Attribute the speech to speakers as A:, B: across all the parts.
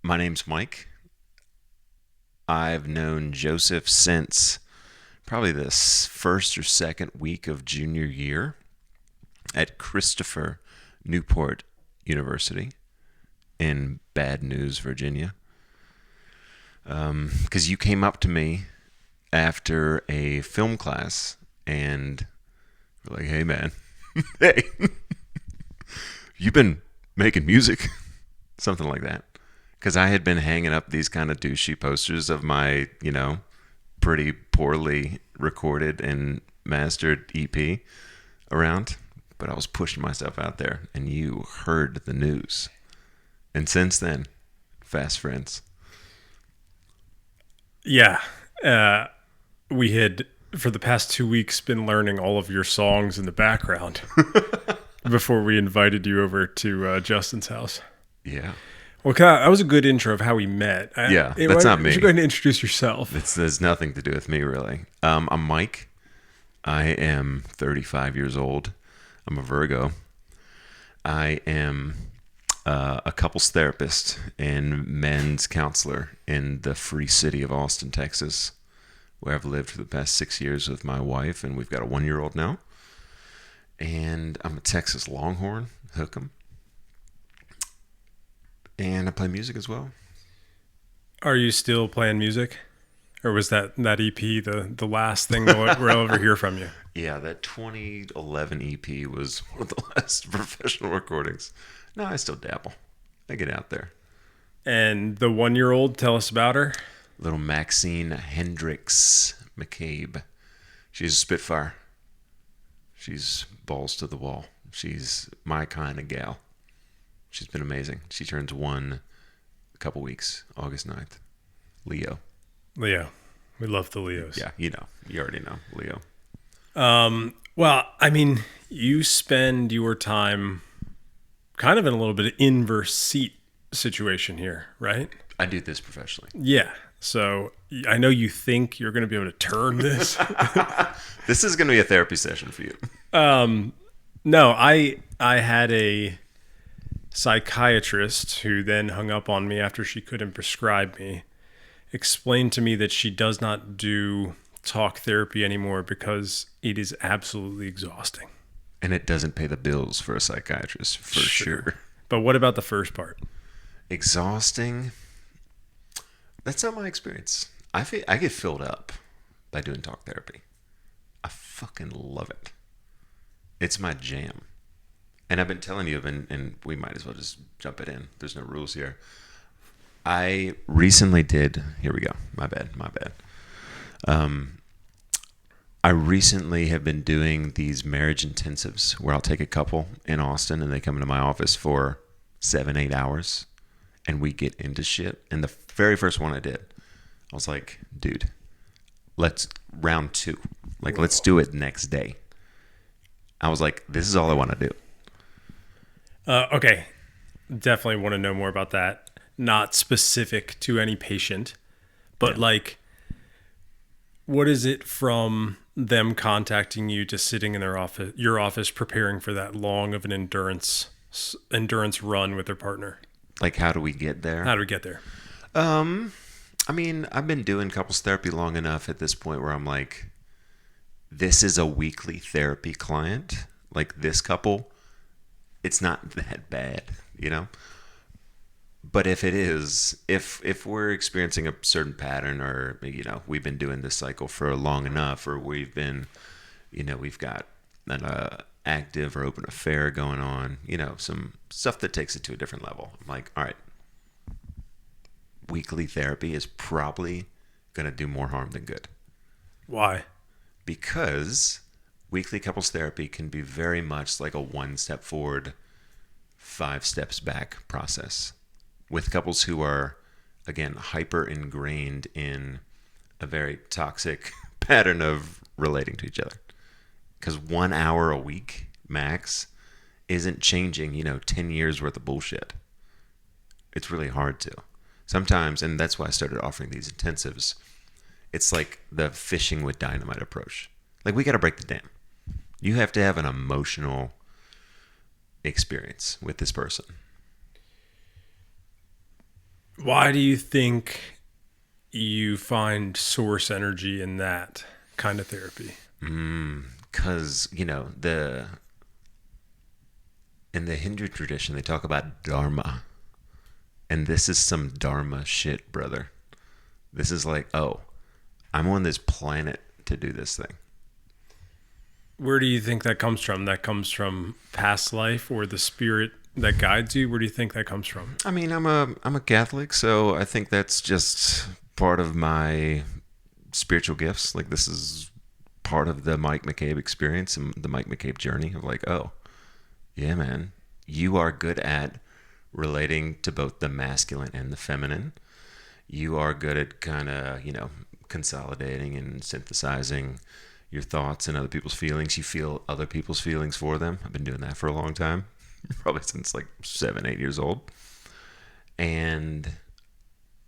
A: My name's Mike. I've known Joseph since probably the first or second week of junior year at Christopher Newport University in Bad News, Virginia. Because you came up to me after a film class and were like, "Hey, man, hey, you been making music?" Something like that. Because I had been hanging up these kind of douchey posters of my, pretty poorly recorded and mastered EP around. But I was pushing myself out there, and you heard the news. And since then, fast friends.
B: Yeah. Uh, we had, for the past 2 weeks, been learning all of your songs in the background before we invited you over to Justin's house.
A: Yeah.
B: Well, that was a good intro of how we met.
A: Yeah, that's not me.
B: You should go ahead and introduce yourself.
A: There's nothing to do with me, really. I'm Mike. I am 35 years old. I'm a Virgo. I am a couples therapist and men's counselor in the free city of Austin, Texas, where I've lived for the past 6 years with my wife, and we've got a 1-year-old now. And I'm a Texas Longhorn, hook 'em. And I play music as well.
B: Are you still playing music? Or was that EP the last thing we'll ever hear from you?
A: Yeah, that 2011 EP was one of the last professional recordings. No, I still dabble. I get out there.
B: And the 1-year-old, tell us about her.
A: Little Maxine Hendricks McCabe. She's a Spitfire. She's balls to the wall. She's my kind of gal. She's been amazing. She turns 1 a couple weeks, August 9th. Leo.
B: Leo. We love the Leos.
A: Yeah, you know. You already know, Leo.
B: Well, I mean, you spend your time kind of in a little bit of inverse seat situation here, right?
A: I do this professionally.
B: Yeah. So I know you think you're going to be able to turn this.
A: This is going to be a therapy session for you.
B: No, I had a psychiatrist who then hung up on me after she couldn't prescribe me, explained to me that she does not do talk therapy anymore because it is absolutely exhausting.
A: And it doesn't pay the bills for a psychiatrist, for sure.
B: But what about the first part?
A: Exhausting? That's not my experience. I get filled up by doing talk therapy. I fucking love it. It's my jam. And I've been telling you, and we might as well just jump it in. There's no rules here. I recently did. Here we go. My bad. I recently have been doing these marriage intensives where I'll take a couple in Austin and they come into my office for 7-8 hours and we get into shit. And the very first one I did, I was like, dude, let's round 2. Like, let's do it next day. I was like, this is all I want to do.
B: Okay. Definitely want to know more about that. Not specific to any patient, but like, what is it from them contacting you to sitting in your office, preparing for that long of an endurance run with their partner?
A: Like, how do we get there?
B: How do we get there?
A: I mean, I've been doing couples therapy long enough at this point where I'm like, this is a weekly therapy client. Like, this couple, it's not that bad, But if it is, if we're experiencing a certain pattern, or we've been doing this cycle for long enough, or we've been, we've got an active or open affair going on, some stuff that takes it to a different level. I'm like, all right, weekly therapy is probably gonna do more harm than good.
B: Why?
A: Because weekly couples therapy can be very much like a 1 step forward, 5 steps back process with couples who are, again, hyper ingrained in a very toxic pattern of relating to each other. Because 1 hour a week max isn't changing, 10 years worth of bullshit. It's really hard to. Sometimes, and that's why I started offering these intensives, it's like the fishing with dynamite approach. Like, we got to break the dam. You have to have an emotional experience with this person.
B: Why do you think you find source energy in that kind of therapy?
A: Because, in the Hindu tradition, they talk about dharma. And this is some dharma shit, brother. This is like, oh, I'm on this planet to do this thing.
B: Where do you think that comes from? That comes from past life or the spirit that guides you? Where do you think that comes from?
A: I mean, I'm a Catholic, so I think that's just part of my spiritual gifts. Like, this is part of the Mike McCabe experience and the Mike McCabe journey of like, oh, yeah, man, you are good at relating to both the masculine and the feminine. You are good at kind of, consolidating and synthesizing your thoughts and other people's feelings. You feel other people's feelings for them. I've been doing that for a long time, probably since like 7, 8 years old. And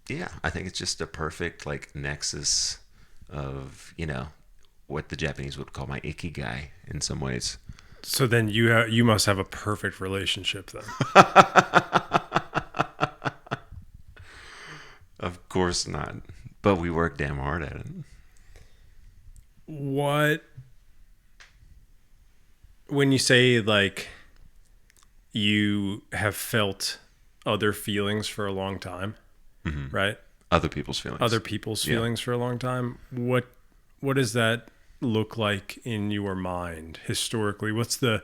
A: yeah, I think it's just a perfect like nexus of, what the Japanese would call my ikigai in some ways.
B: So then you must have a perfect relationship then.
A: Of course not. But we work damn hard at it.
B: What when you say like you have felt other feelings for a long time, right?
A: Other people's feelings.
B: Other people's
A: Yeah.
B: feelings for a long time. What does that look like in your mind historically? What's the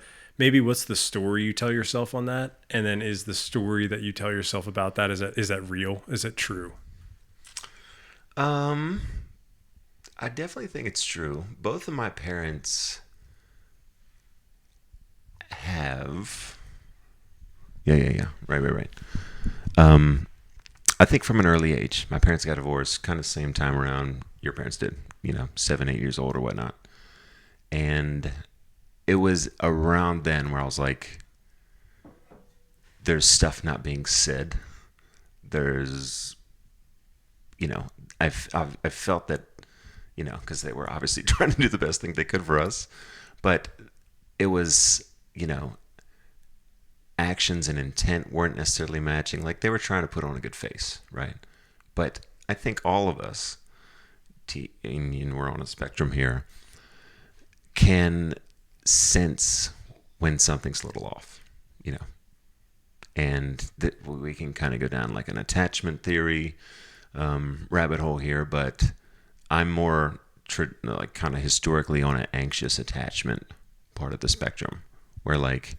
B: story you tell yourself on that? And then is the story that you tell yourself about that is that real? Is it true?
A: Um, I definitely think it's true. Both of my parents have. Yeah, yeah, yeah. Right. Um, I think from an early age, my parents got divorced kind of same time around your parents did, 7, 8 years old or whatnot. And it was around then where I was like, there's stuff not being said. There's, you know, I've felt that, because they were obviously trying to do the best thing they could for us, but it was, actions and intent weren't necessarily matching. Like they were trying to put on a good face, right? But I think all of us, and we're on a spectrum here, can sense when something's a little off, and that we can kind of go down like an attachment theory rabbit hole here. But I'm more like kind of historically on an anxious attachment part of the spectrum, where like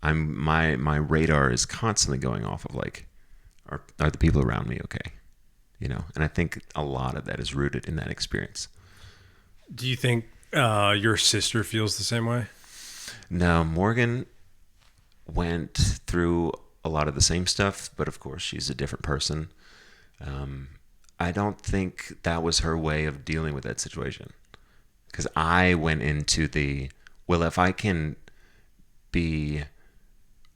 A: my radar is constantly going off of like, are the people around me okay? And I think a lot of that is rooted in that experience.
B: Do you think your sister feels the same way?
A: Now, Morgan went through a lot of the same stuff, but of course, she's a different person. I don't think that was her way of dealing with that situation. Because I went into well, if I can be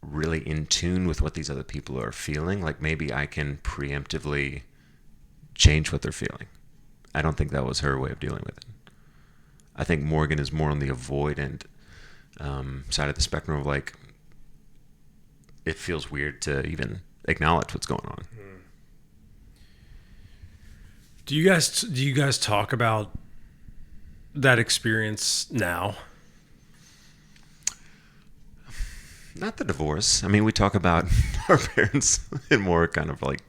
A: really in tune with what these other people are feeling, like maybe I can preemptively change what they're feeling. I don't think that was her way of dealing with it. I think Morgan is more on the avoidant side of the spectrum of like, it feels weird to even acknowledge what's going on.
B: Do you guys talk about that experience now?
A: Not the divorce. I mean, we talk about our parents in more kind of like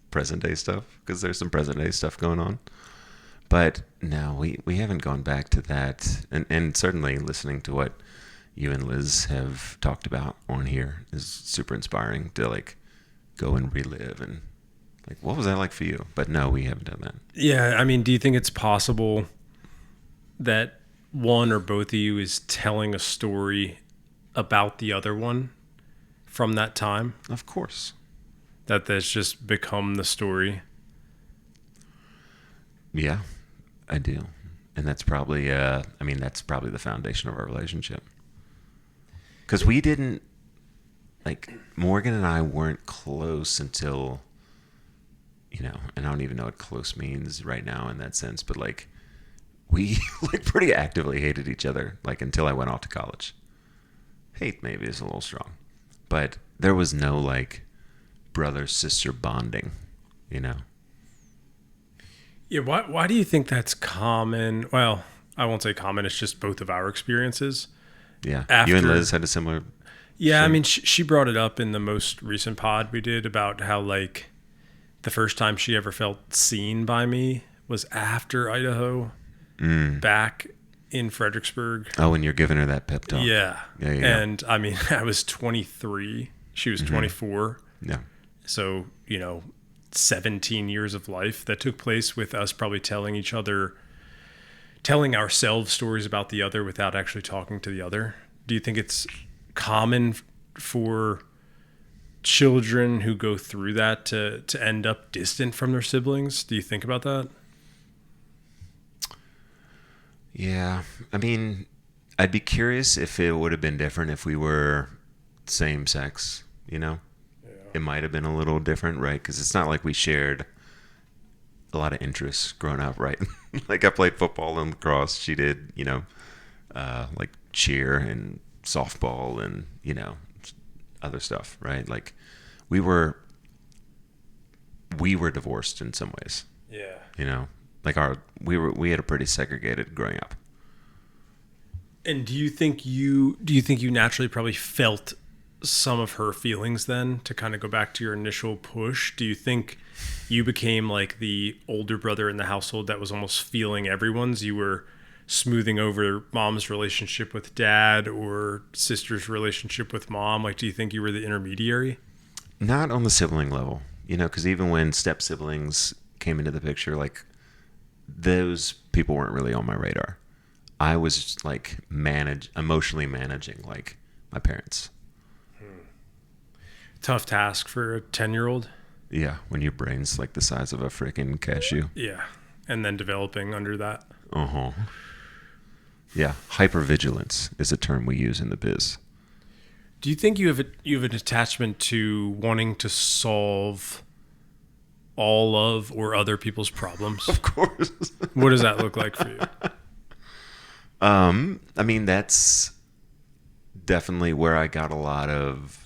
A: present day stuff, because there's some present day stuff going on. But no, we haven't gone back to that. And certainly listening to what you and Liz have talked about on here is super inspiring to like go and relive and like, what was that like for you? But no, we haven't done that.
B: Yeah, I mean, do you think it's possible that one or both of you is telling a story about the other one from that time?
A: Of course.
B: That's just become the story?
A: Yeah, I do. And that's probably, that's probably the foundation of our relationship. Because we didn't, like, Morgan and I weren't close until, and I don't even know what close means right now in that sense, but like, we like pretty actively hated each other, like until I went off to college. Hate maybe is a little strong, but there was no like brother-sister bonding you know?
B: Yeah, why do you think that's common? Well, I won't say common, it's just both of our experiences.
A: Yeah. You and
B: After
A: Liz had a similar
B: Yeah, I
A: story?
B: mean she brought it up in the most recent pod we did about how like the first time she ever felt seen by me was after Idaho back in Fredericksburg.
A: Oh, and you're giving her that pep talk.
B: Yeah.
A: Yeah, yeah, yeah.
B: And I mean, I was 23, she was 24.
A: Yeah.
B: So, 17 years of life that took place with us probably telling ourselves stories about the other without actually talking to the other. Do you think it's common for children who go through that to end up distant from their siblings? Do you think about that?
A: Yeah. I mean, I'd be curious if it would have been different if we were same sex, you know? It might have been a little different, right? Because it's not like we shared a lot of interests growing up, right? Like I played football and lacrosse. She did, like cheer and softball and, other stuff, right? Like we were divorced in some ways,
B: Yeah.
A: like we had a pretty segregated growing up.
B: And do you think you naturally probably felt some of her feelings then, to kind of go back to your initial push? Do you think you became like the older brother in the household that was almost feeling everyone's? You were smoothing over mom's relationship with dad or sister's relationship with mom? Like, do you think you were the intermediary?
A: Not on the sibling level, because even when step siblings came into the picture, like those people weren't really on my radar. I was like emotionally managing like my parents.
B: Tough task for a 10-year-old.
A: Yeah, when your brain's like the size of a freaking cashew.
B: Yeah. And then developing under that.
A: Uh-huh. Yeah, hypervigilance is a term we use in the biz.
B: Do you think you have an attachment to wanting to solve all of or other people's problems?
A: Of course.
B: What does that look like for you?
A: I mean, that's definitely where I got a lot of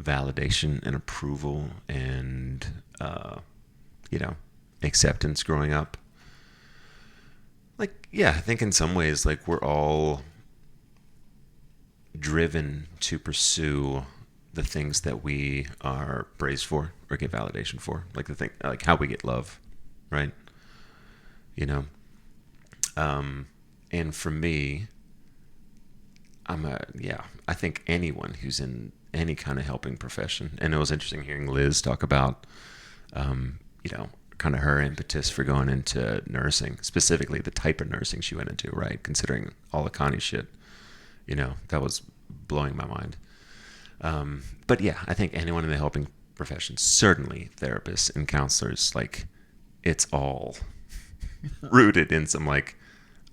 A: validation and approval and, acceptance growing up. Like, yeah, I think in some ways, like, we're all driven to pursue the things that we are praised for or get validation for. Like the thing, like how we get love, right? And for me, I think anyone who's in any kind of helping profession, and it was interesting hearing Liz talk about, kind of her impetus for going into nursing, specifically the type of nursing she went into, right? Considering all the Connie shit, that was blowing my mind. But yeah, I think anyone in the helping profession, certainly therapists and counselors, like it's all rooted in some like,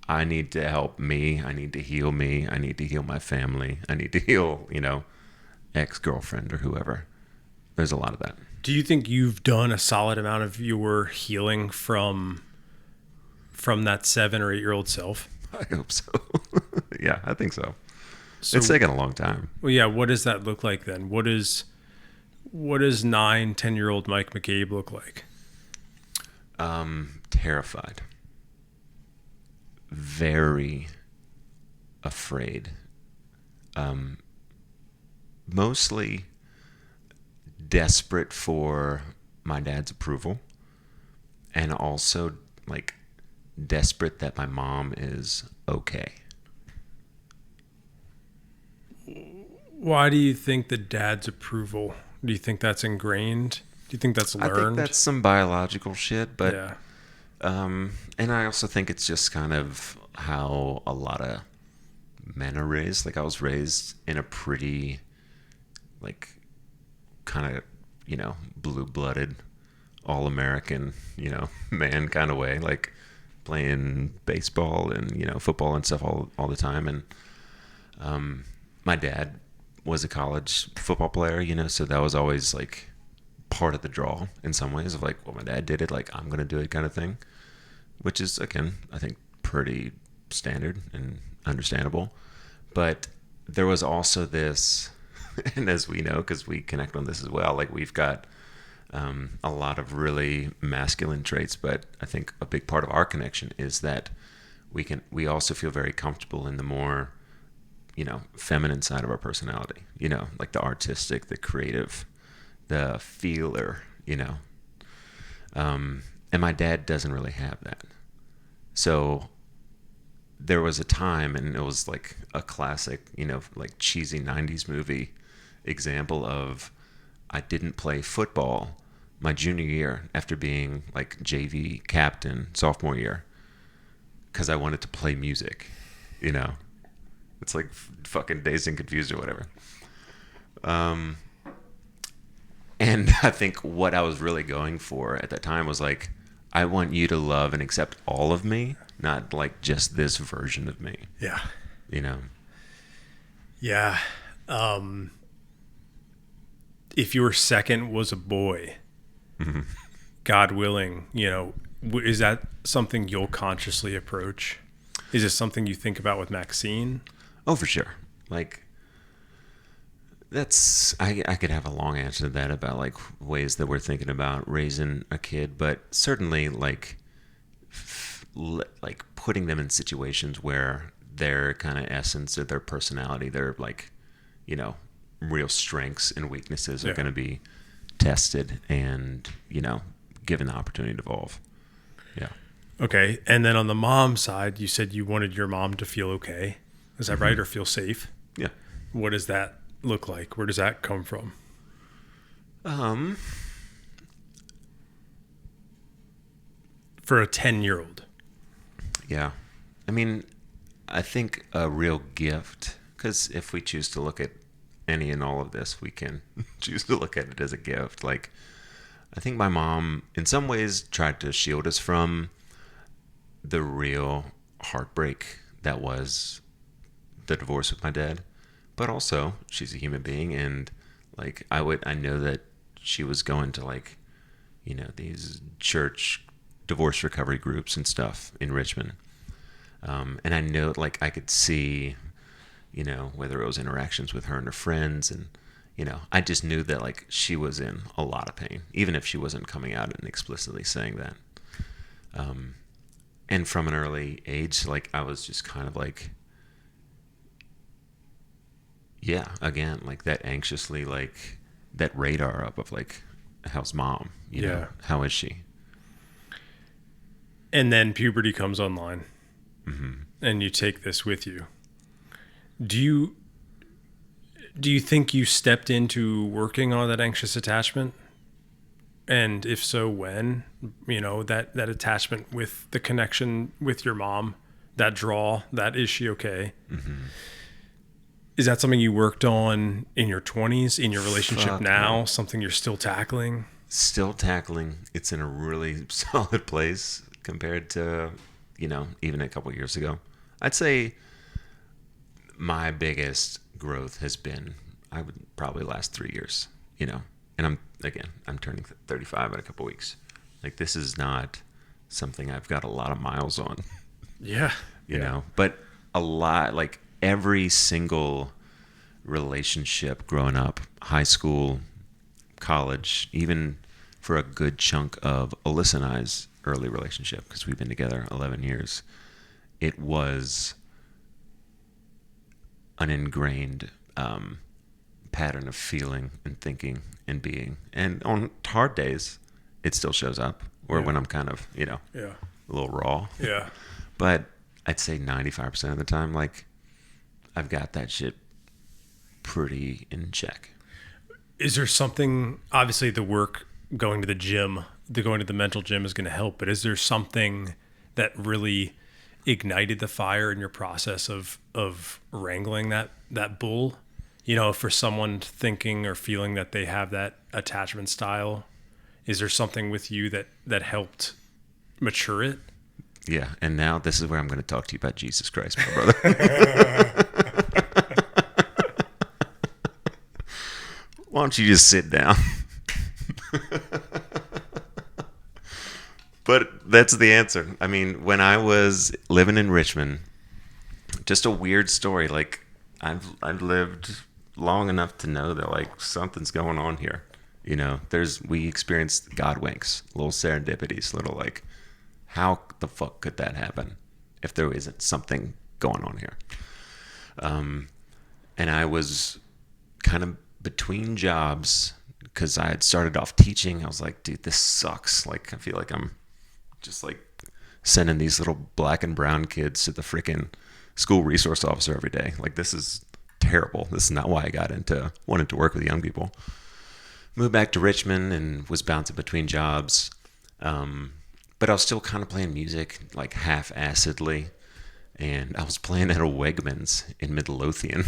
A: I need to help me. I need to heal me. I need to heal my family. I need to heal, ex-girlfriend or whoever. There's a lot of that.
B: Do you think you've done a solid amount of your healing from that 7 or 8-year-old self?
A: I hope so. Yeah, I think so.
B: So,
A: It's taken a long time.
B: well, yeah. What does that look like then? What does 9, 10-year-old Mike McCabe look like?
A: Terrified. Very afraid. Mostly desperate for my dad's approval, and also like desperate that my mom is okay.
B: Why do you think the dad's approval? Do you think that's ingrained? Do you think that's learned?
A: I think that's some biological shit, but
B: Yeah.
A: and I also think it's just kind of how a lot of men are raised. Like I was raised in a pretty like kind of, blue-blooded, all-American, man kind of way, like playing baseball and, football and stuff all the time. And my dad was a college football player, so that was always like part of the draw in some ways of like, well, my dad did it, like I'm going to do it kind of thing, which is, again, I think pretty standard and understandable. But there was also this, and as we know, because we connect on this as well, like we've got a lot of really masculine traits, but I think a big part of our connection is that we also feel very comfortable in the more, feminine side of our personality, like the artistic, the creative, the feeler, and my dad doesn't really have that. So there was a time, and it was like a classic, like cheesy 90s movie example of I didn't play football my junior year after being like JV captain sophomore year because I wanted to play music, It's like fucking Dazed and Confused or whatever. And I think what I was really going for at that time was like, I want you to love and accept all of me, not like just this version of me,
B: Yeah.
A: you know?
B: Yeah. If your second was a boy, God willing, is that something you'll consciously approach? Is it something you think about with Maxine?
A: Oh, for sure. Like, I could have a long answer to that about like ways that we're thinking about raising a kid, but certainly like like putting them in situations where their kind of essence or their personality, their like, real strengths and weaknesses are going to be tested and, given the opportunity to evolve. Yeah.
B: Okay. And then on the mom side, you said you wanted your mom to feel okay. Is that right? Or feel safe?
A: Yeah.
B: What does that look like? Where does that come from? For a 10-year-old.
A: Yeah. I mean, I think a real gift, because if we choose to look at any and all of this, we can choose to look at it as a gift. Like, I think my mom, in some ways, tried to shield us from the real heartbreak that was the divorce with my dad. But also, she's a human being, and like I know that she was going to like, these church divorce recovery groups and stuff in Richmond. And I know, like, I could see, whether it was interactions with her and her friends, and I just knew that like she was in a lot of pain, even if she wasn't coming out and explicitly saying that. And from an early age, like I was just kind of like, yeah, again, like that anxiously, like that radar up of like, how's mom? How is she?
B: And then puberty comes online, and you take this with you. Do you think you stepped into working on that anxious attachment? And if so, when? That attachment with the connection with your mom, that draw, that is she okay? Is that something you worked on in your 20s, in your relationship
A: Fuck
B: now?
A: no.
B: Something you're still tackling?
A: Still tackling. It's in a really solid place compared to, even a couple years ago. I'd say my biggest growth has been, I would probably last 3 years, and I'm turning 35 in a couple weeks. Like, this is not something I've got a lot of miles on,
B: Yeah.
A: but a lot, like every single relationship growing up, high school, college, even for a good chunk of Alyssa and I's early relationship, because we've been together 11 years, it was an ingrained pattern of feeling and thinking and being. And on hard days, it still shows up, or when I'm kind of, a little raw.
B: Yeah.
A: But I'd say 95% of the time, like, I've got that shit pretty in check.
B: Is there something, obviously the work, going to the gym, going to the mental gym is going to help, but is there something that really ignited the fire in your process of wrangling that bull? For someone thinking or feeling that they have that attachment style, is there something with you that helped mature it?
A: Yeah, and now this is where I'm going to talk to you about Jesus Christ, my brother. Why don't you just sit down? But that's the answer. I mean, when I was living in Richmond, just a weird story. Like, I've lived long enough to know that like something's going on here, You know, we experienced God winks, little serendipities, little like, how the fuck could that happen if there isn't something going on here? And I was kind of between jobs because I had started off teaching. I was like, dude, this sucks. Like, I feel like I'm just like sending these little black and brown kids to the freaking school resource officer every day. Like, this is terrible. This is not why I got into wanted to work with young people. Moved back to Richmond and was bouncing between jobs. But I was still kind of playing music, like half-assedly. And I was playing at a Wegmans in Midlothian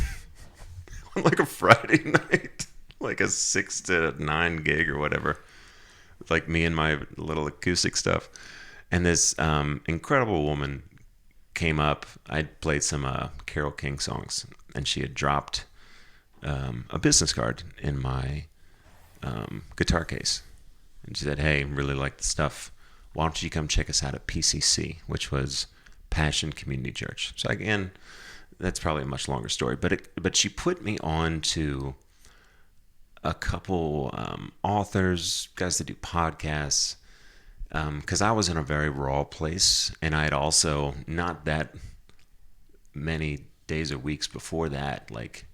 A: on like a Friday night, like a 6 to 9 gig or whatever. With like me and my little acoustic stuff. And this incredible woman came up. I played some Carole King songs, and she had dropped a business card in my guitar case. And she said, hey, really like the stuff. Why don't you come check us out at PCC, which was Passion Community Church. So again, that's probably a much longer story, but she put me on to a couple authors, guys that do podcasts, because I was in a very raw place, and I had also not that many days or weeks before that, like,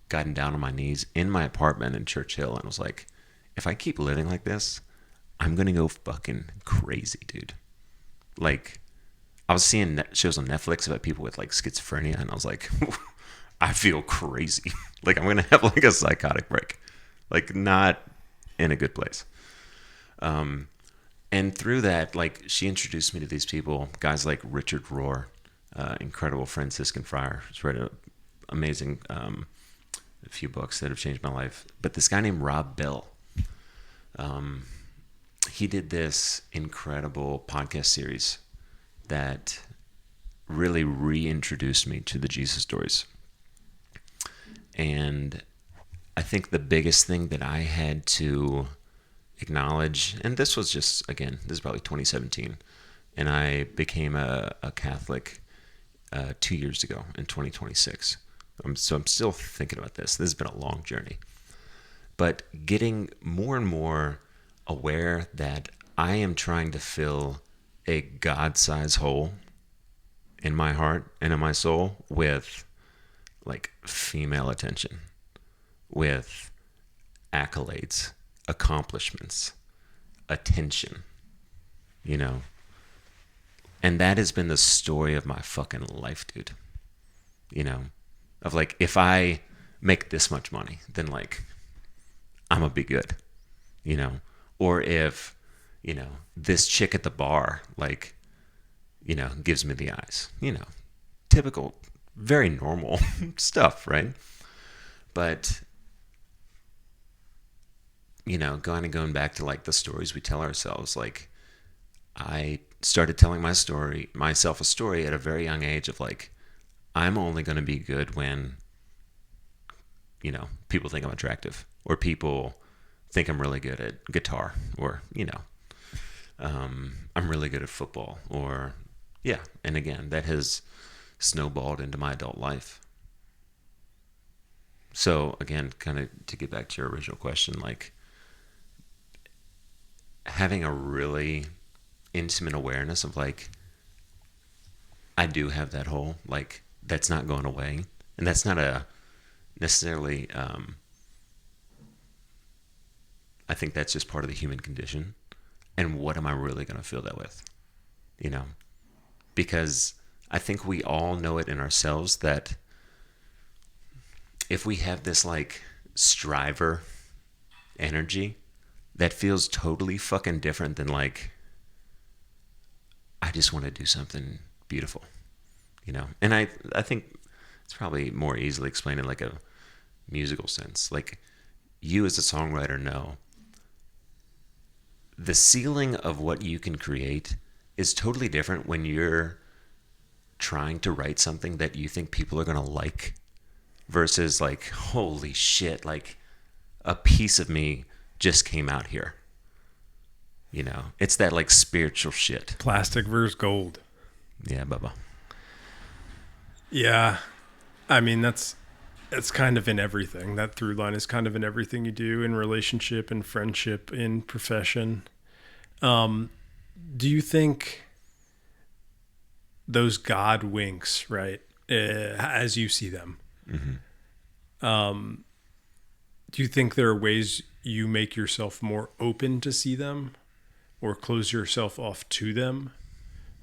A: gotten down on my knees in my apartment in Church Hill, and was like, if I keep living like this, I'm gonna go fucking crazy, dude. Like, I was seeing shows on Netflix about people with like schizophrenia, and I was like, I feel crazy. Like, I'm gonna have like a psychotic break, like not in a good place. And through that, like, she introduced me to these people, guys like Richard Rohr, incredible Franciscan friar. He's read an amazing a few books that have changed my life. But this guy named Rob Bell, he did this incredible podcast series that really reintroduced me to the Jesus stories. And I think the biggest thing that I had to acknowledge, and this was just, again, this is probably 2017, and I became a Catholic 2 years ago in 2026. So I'm still thinking about this. This has been a long journey. But getting more and more aware that I am trying to fill a God-sized hole in my heart and in my soul with like female attention, with accolades, accomplishments, attention, you know. And that has been the story of my fucking life, dude. You know, of like, if I make this much money, then like, I'm gonna be good, you know. Or if, you know, this chick at the bar, like, you know, gives me the eyes, you know, typical, very normal stuff, right? But, you know, going back to like the stories we tell ourselves, like, I started telling myself a story at a very young age of like, I'm only going to be good when, you know, people think I'm attractive, or people think I'm really good at guitar, or, you know, I'm really good at football, or, yeah. And again, that has snowballed into my adult life. So again, kind of to get back to your original question, like, having a really intimate awareness of like, I do have that hole, like, that's not going away. And that's not a necessarily, I think that's just part of the human condition. And what am I really going to fill that with? You know, because I think we all know it in ourselves that if we have this like striver energy, that feels totally fucking different than like, I just want to do something beautiful, you know. And I think it's probably more easily explained in like a musical sense. Like, you as a songwriter know the ceiling of what you can create is totally different when you're trying to write something that you think people are going to like, versus like, holy shit, like, a piece of me just came out here. You know, it's that like spiritual shit.
B: Plastic versus gold.
A: Yeah, Bubba.
B: Yeah. I mean, that's It's kind of in everything. That through line is kind of in everything you do, in relationship, in friendship, in profession. Do you think those God winks, right, as you see them, do you think there are ways you make yourself more open to see them or close yourself off to them?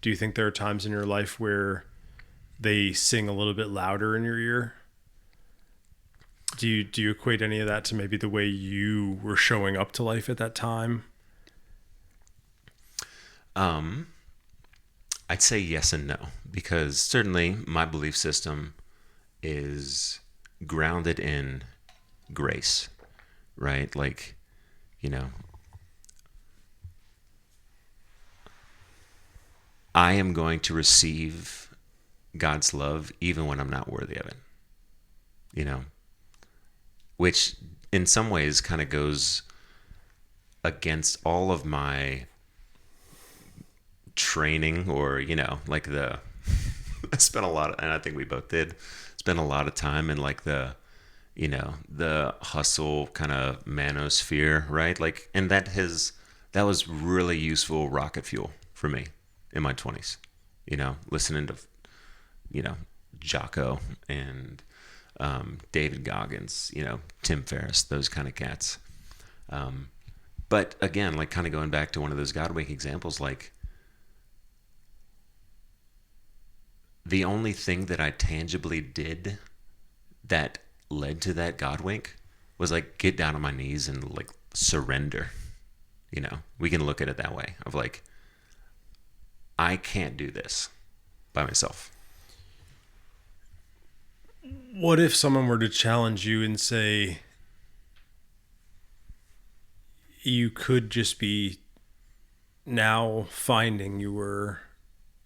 B: Do you think there are times in your life where they sing a little bit louder in your ear? Do you equate any of that to maybe the way you were showing up to life at that time?
A: I'd say yes and no, because certainly my belief system is grounded in grace, right? Like, you know, I am going to receive God's love even when I'm not worthy of it, you know, which in some ways kind of goes against all of my training or, like I spent a lot of, and I think we both did, spend a lot of time in like the hustle kind of manosphere, right? Like, and that was really useful rocket fuel for me in my 20s, listening to, Jocko and David Goggins, Tim Ferriss, those kind of cats. But again, like kind of going back to one of those Godwink examples, like the only thing that I tangibly did that led to that Godwink was like get down on my knees and like surrender. We can look at it that way of like, I can't do this by myself.
B: What if someone were to challenge you and say you could just be now finding your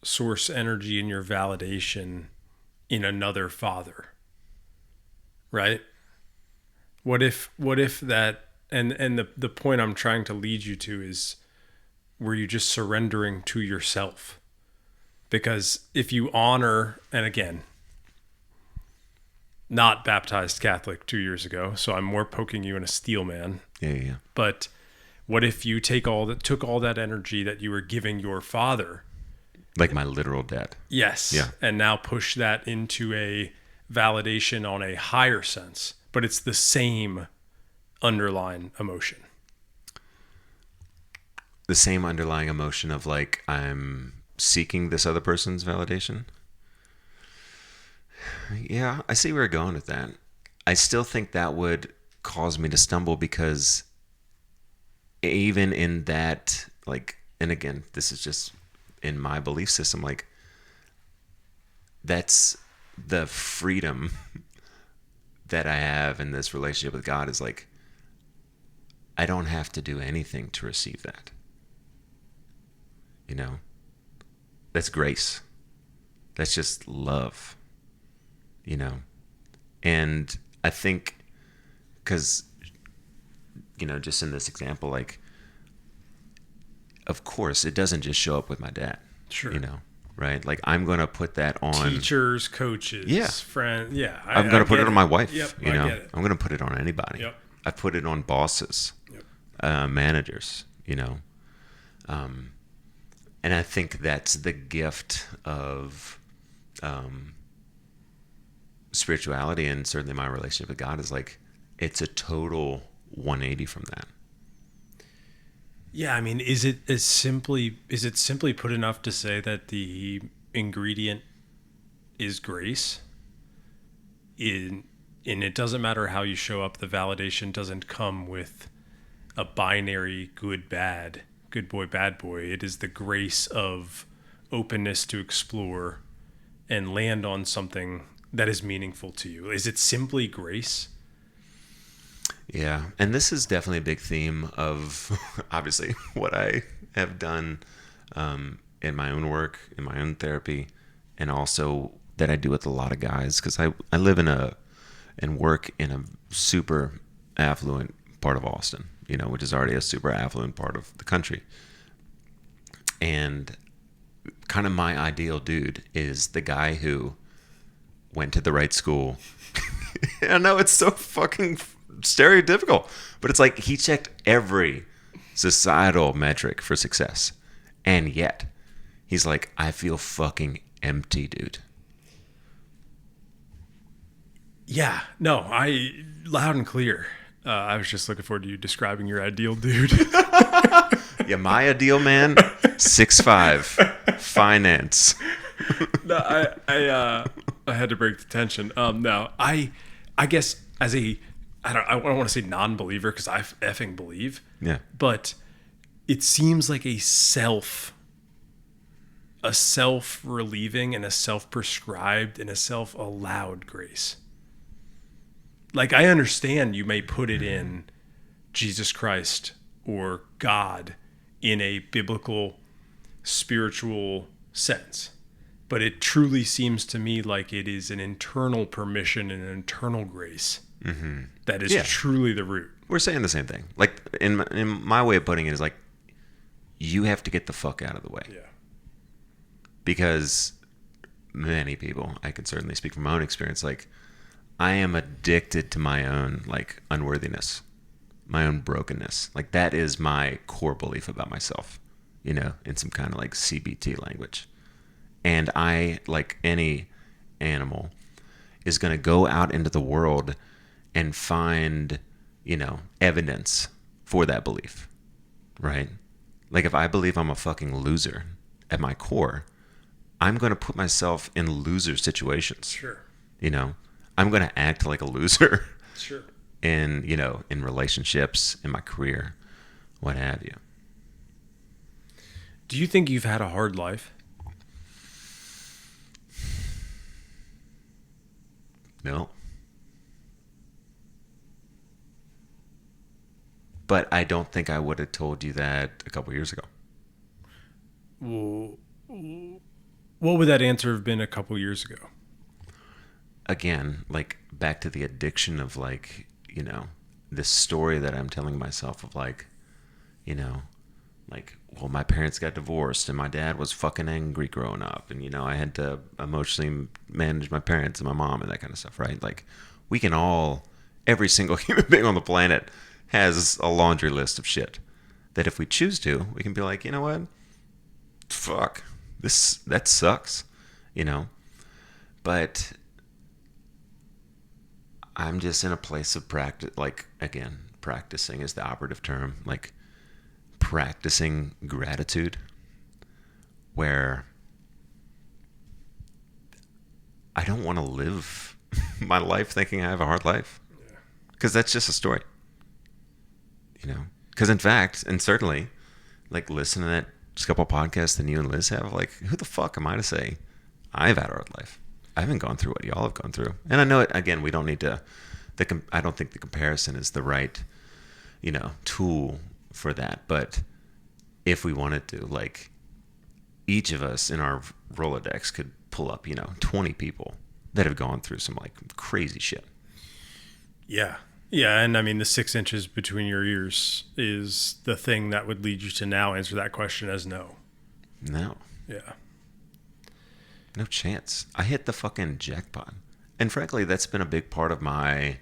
B: source energy and your validation in another father, right? What if that, and the point I'm trying to lead you to is, were you just surrendering to yourself? Because if you honor, and again, not baptized Catholic 2 years ago, so I'm more poking you in a steel man.
A: Yeah.
B: But what if you took all that energy that you were giving your father,
A: like my literal dad?
B: Yes.
A: Yeah.
B: And now push that into a validation on a higher sense, but it's the same underlying emotion.
A: The same underlying emotion of like, I'm seeking this other person's validation. Yeah, I see where you're going with that. I still think that would cause me to stumble because even in that, like, and again, this is just in my belief system, like, that's the freedom that I have in this relationship with God is like, I don't have to do anything to receive that. That's grace. That's just love. And I think because, just in this example, like, of course, it doesn't just show up with my dad.
B: Sure.
A: Right? Like, I'm going to put that on
B: teachers, coaches,
A: Yeah.
B: friends. Yeah.
A: I'm going to put it on my wife.
B: Yep. I get it.
A: I'm going to put it on anybody.
B: Yep.
A: I put it on bosses,
B: Yep.
A: managers, and I think that's the gift of spirituality, and certainly my relationship with God is like, it's a total 180 from that.
B: Yeah, I mean, is it simply put enough to say that the ingredient is grace? And it doesn't matter how you show up, the validation doesn't come with a binary good bad, good boy bad boy. It is the grace of openness to explore and land on something that is meaningful to you. Is it simply grace?
A: Yeah, and this is definitely a big theme of obviously what I have done in my own work, in my own therapy, and also that I do with a lot of guys, because I live and work in a super affluent part of Austin, which is already a super affluent part of the country. And kind of my ideal dude is the guy who went to the right school, I know it's so fucking stereotypical, but it's like he checked every societal metric for success, and yet he's like, I feel fucking empty, dude.
B: Yeah, no, I loud and clear. I was just looking forward to you describing your ideal dude.
A: Yeah, my ideal man, 6'5", finance.
B: No, I had to break the tension. No, I guess as I don't want to say non-believer because I effing believe.
A: Yeah.
B: But it seems like a self-relieving and a self-prescribed and a self-allowed grace. Like, I understand you may put it in Jesus Christ or God in a biblical, spiritual sense. But it truly seems to me like it is an internal permission and an internal grace that is truly the root.
A: We're saying the same thing. Like, in my way of putting it is like, you have to get the fuck out of the way.
B: Yeah.
A: Because many people, I can certainly speak from my own experience, like, I am addicted to my own, like, unworthiness, my own brokenness. Like, that is my core belief about myself, you know, in some kind of, like, CBT language. And I, like any animal, is going to go out into the world and find, you know, evidence for that belief, right? Like, if I believe I'm a fucking loser at my core, I'm going to put myself in loser situations.
B: Sure.
A: You know, I'm going to act like a loser.
B: Sure.
A: In, you know, in relationships, in my career, what have you.
B: Do you think you've had a hard life?
A: No. But I don't think I would have told you that a couple years ago.
B: Well, what would that answer have been a couple years ago?
A: Again, like, back to the addiction of, like, you know, this story that I'm telling myself of, like, you know, like, well, my parents got divorced and my dad was fucking angry growing up, and, you know, I had to emotionally manage my parents and my mom and that kind of stuff, right? Like, we can all, every single human being on the planet has a laundry list of shit that if we choose to, we can be like, you know what? Fuck. That sucks, you know? But I'm just in a place of practice, like, again, practicing is the operative term, like, practicing gratitude, where I don't want to live my life thinking I have a hard life, because that's just a story, you know? Because in fact, and certainly, like, listening to that just couple of podcasts that you and Liz have, like, who the fuck am I to say I've had a hard life? I haven't gone through what y'all have gone through. And I know it, again, we don't need to, I don't think the comparison is the right, you know, tool for that. But if we wanted to, like, each of us in our Rolodex could pull up, you know, 20 people that have gone through some, like, crazy shit.
B: Yeah. Yeah, and I mean, the 6 inches between your ears is the thing that would lead you to now answer that question as no.
A: No.
B: Yeah.
A: No chance. I hit the fucking jackpot. And frankly, that's been a big part of my,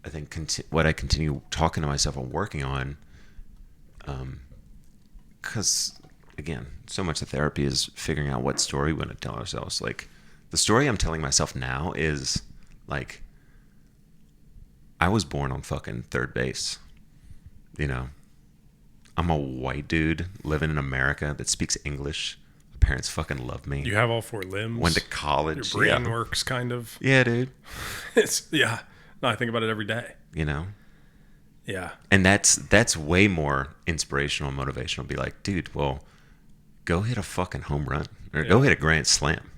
A: I think, what I continue talking to myself and working on. Because, again, so much of therapy is figuring out what story we want to tell ourselves. Like, the story I'm telling myself now is, like, I was born on fucking third base. You know? I'm a white dude living in America that speaks English. My parents fucking love me.
B: You have all 4 limbs.
A: Went to college.
B: Your brain works, kind of.
A: Yeah, dude.
B: Yeah. No, I think about it every day.
A: You know?
B: Yeah.
A: And that's way more inspirational and motivational. Be like, dude, well, go hit a fucking home run. Or go hit a grand slam.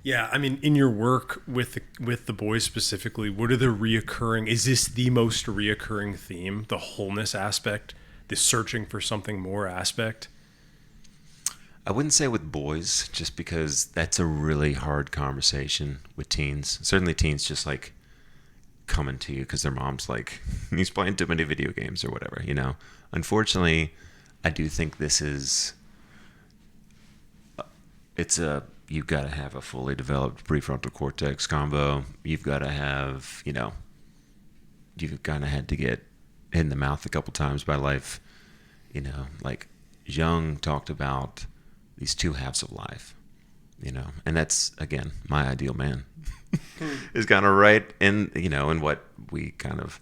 B: Yeah, I mean, in your work with the boys specifically, what are the reoccurring? Is this the most reoccurring theme? The wholeness aspect, the searching for something more aspect?
A: I wouldn't say with boys, just because that's a really hard conversation with teens. Certainly, teens just like coming to you because their mom's like, he's playing too many video games or whatever. You know. Unfortunately, I do think this is. It's a you've got to have a fully developed prefrontal cortex combo. You've got to have, you've kind of had to get hit in the mouth a couple times by life. Like Jung talked about these two halves of life, and that's, again, my ideal man is kind of right in what we kind of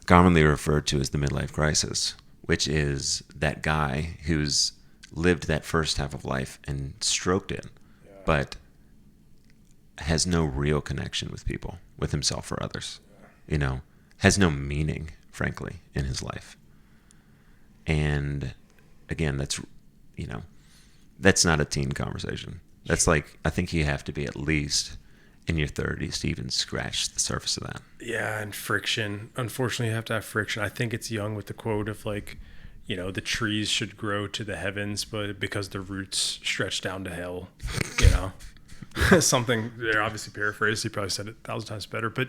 A: commonly refer to as the midlife crisis, which is that guy who's lived that first half of life and stroked it, but has no real connection with people, with himself or others, has no meaning, frankly, in his life. And again, that's not a teen conversation. That's like, I think you have to be at least in your 30s to even scratch the surface of that.
B: Yeah, and friction. Unfortunately, you have to have friction. I think it's Jung with the quote of like, the trees should grow to the heavens, but because the roots stretch down to hell, something, they're obviously paraphrased. He probably said it 1,000 times better. But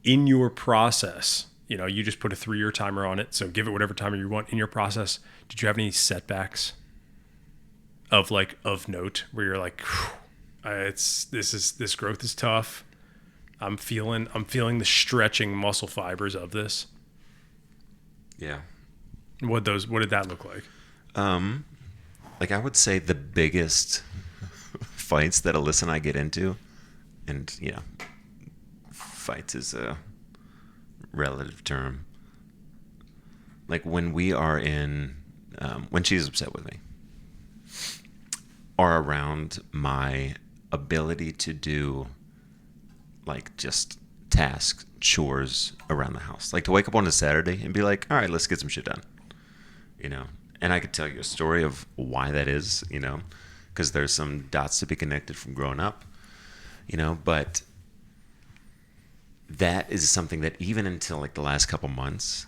B: in your process, you just put a 3-year timer on it. So give it whatever timer you want in your process. Did you have any setbacks of note where you're like, this growth is tough. I'm feeling the stretching muscle fibers of this.
A: Yeah.
B: What did that look like?
A: I would say the biggest fights that Alyssa and I get into, and fights is a relative term. Like when we are when she's upset with me, are around my ability to do just tasks, chores around the house. Like to wake up on a Saturday and be like, all right, let's get some shit done. And I could tell you a story of why that is, because there's some dots to be connected from growing up, but that is something that even until the last couple months,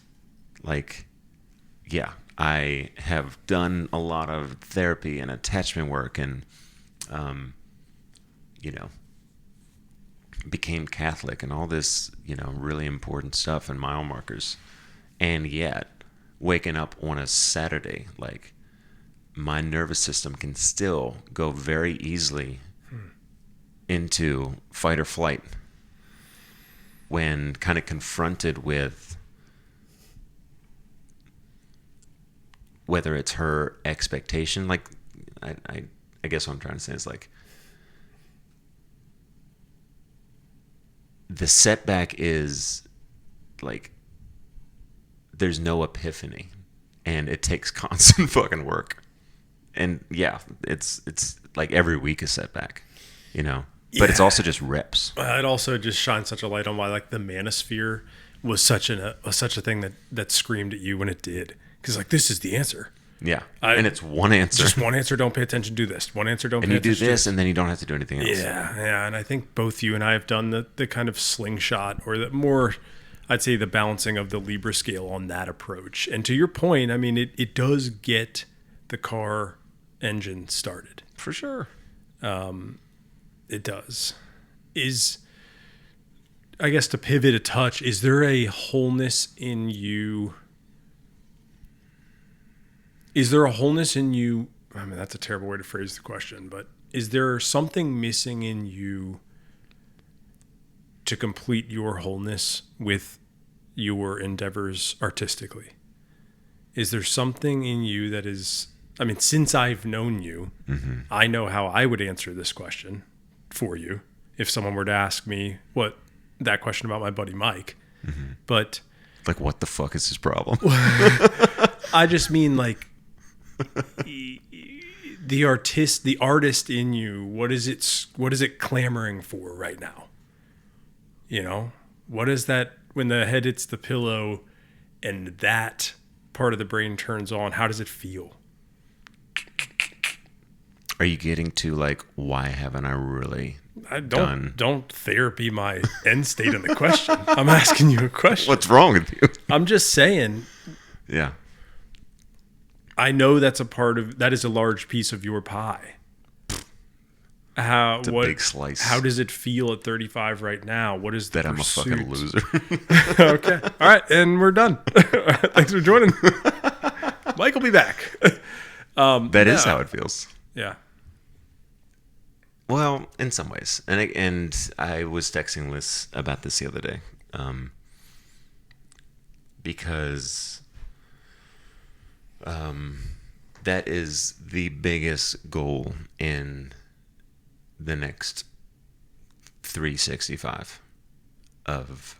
A: I have done a lot of therapy and attachment work and, became Catholic and all this, really important stuff and mile markers. And yet, waking up on a Saturday, my nervous system can still go very easily into fight or flight when kind of confronted with whether it's her expectation. I guess what I'm trying to say is the setback is there's no epiphany, and it takes constant fucking work. And yeah, it's every week a setback, but it's also just reps.
B: It also just shines such a light on why the manosphere was such a thing that screamed at you when it did, because this is the answer.
A: Yeah, and it's one answer.
B: Just one answer. Don't pay attention. Do this. One answer. Don't pay attention.
A: And you do this, and then you don't have to do anything else.
B: Yeah. And I think both you and I have done the kind of slingshot, or the more, I'd say, the balancing of the Libra scale on that approach. And to your point, I mean, it does get the car engine started.
A: For sure.
B: It does. I guess to pivot a touch, is there a wholeness in you? Is there a wholeness in you? I mean, that's a terrible way to phrase the question, but is there something missing in you to complete your wholeness with your endeavors artistically? Is there something in you that is, I mean, since I've known you, I know how I would answer this question for you if someone were to ask me that question about my buddy Mike. But
A: what the fuck is his problem?
B: I just mean the artist in you, what is it clamoring for right now? What is that when the head hits the pillow and that part of the brain turns on? How does it feel?
A: Are you getting to why haven't I really done?
B: Don't therapy my end state in the question. I'm asking you a question.
A: What's wrong with you?
B: I'm just saying.
A: Yeah.
B: I know that is a large piece of your pie.
A: It's a big slice.
B: How does it feel at 35 right now? What is the pursuit?
A: I'm a fucking loser.
B: Okay. All right. And we're done. Thanks for joining. Mike will be back.
A: That is how it feels.
B: Yeah.
A: Well, in some ways, and I was texting Liz about this the other day, because that is the biggest goal in the next 365 of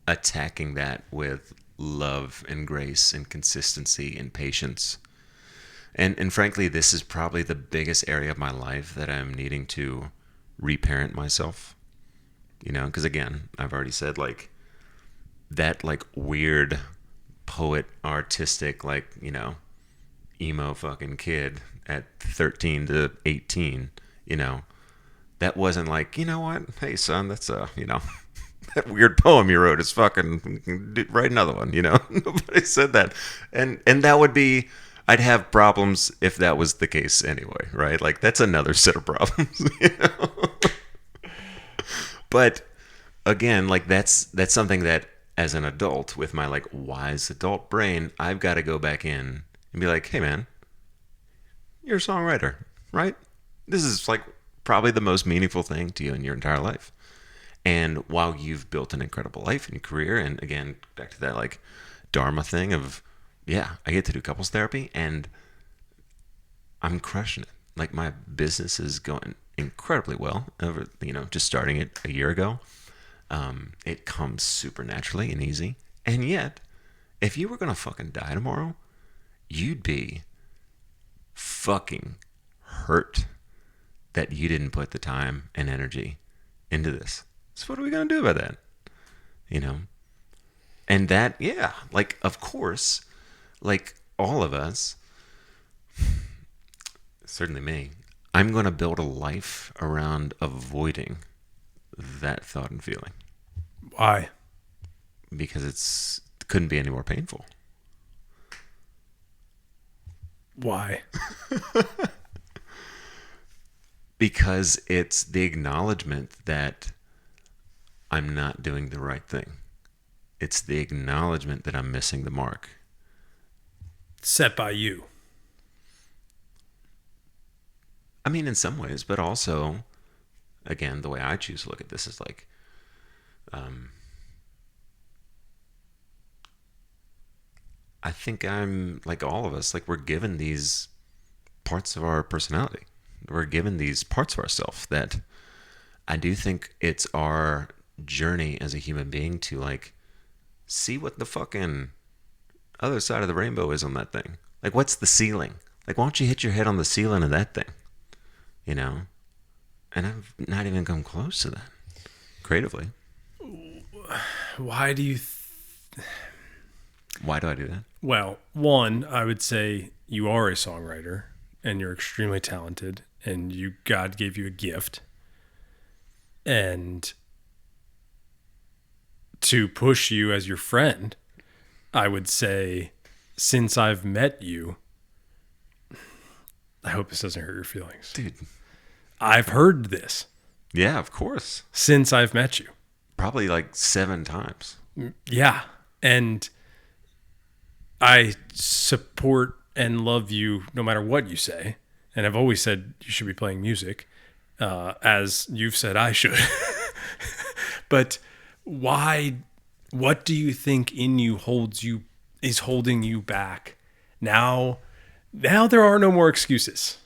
A: attacking that with love and grace and consistency and patience. And frankly, this is probably the biggest area of my life that I'm needing to reparent myself. You know, because again, I've already said, like, that like weird poet artistic, like, you know, emo fucking kid at 13 to 18, you know, that wasn't like, you know what, hey son, that's you know, that weird poem you wrote is fucking, write another one, you know. Nobody said that. And that would be, I'd have problems if that was the case anyway, right? Like, that's another set of problems. You know? But again, like, that's something that as an adult with my like wise adult brain, I've got to go back in and be like, hey man, you're a songwriter, right? This is like probably the most meaningful thing to you in your entire life. And while you've built an incredible life and career, and again, back to that like Dharma thing of, yeah, I get to do couples therapy and I'm crushing it. Like, my business is going incredibly well. Over, you know, just starting it a year ago, it comes super naturally and easy. And yet, if you were gonna fucking die tomorrow, you'd be fucking hurt that you didn't put the time and energy into this. So what are we gonna do about that? You know? And that, yeah, like, of course, like all of us, certainly me, I'm gonna build a life around avoiding that thought and feeling
B: Why?
A: because it couldn't be any more painful.
B: Why?
A: Because it's the acknowledgement that I'm not doing the right thing. It's the acknowledgement that I'm missing the mark.
B: Set by you.
A: I mean, in some ways, but also, again, the way I choose to look at this is like, I think I'm like all of us, like, we're given these parts of our personality. We're given these parts of ourselves that I do think it's our journey as a human being to like see what the fucking other side of the rainbow is on that thing. Like, what's the ceiling? Like, why don't you hit your head on the ceiling of that thing? You know? And I've not even come close to that creatively.
B: Why do you...
A: Why do I do that?
B: Well, one, I would say you are a songwriter and you're extremely talented and God gave you a gift. And to push you as your friend, I would say, since I've met you, I hope this doesn't hurt your feelings.
A: Dude.
B: I've heard this.
A: Yeah, of course.
B: Since I've met you.
A: Probably like 7 times.
B: Yeah. And I support and love you no matter what you say. And I've always said you should be playing music, as you've said I should. But why? What do you think in you is holding you back? Now there are no more excuses.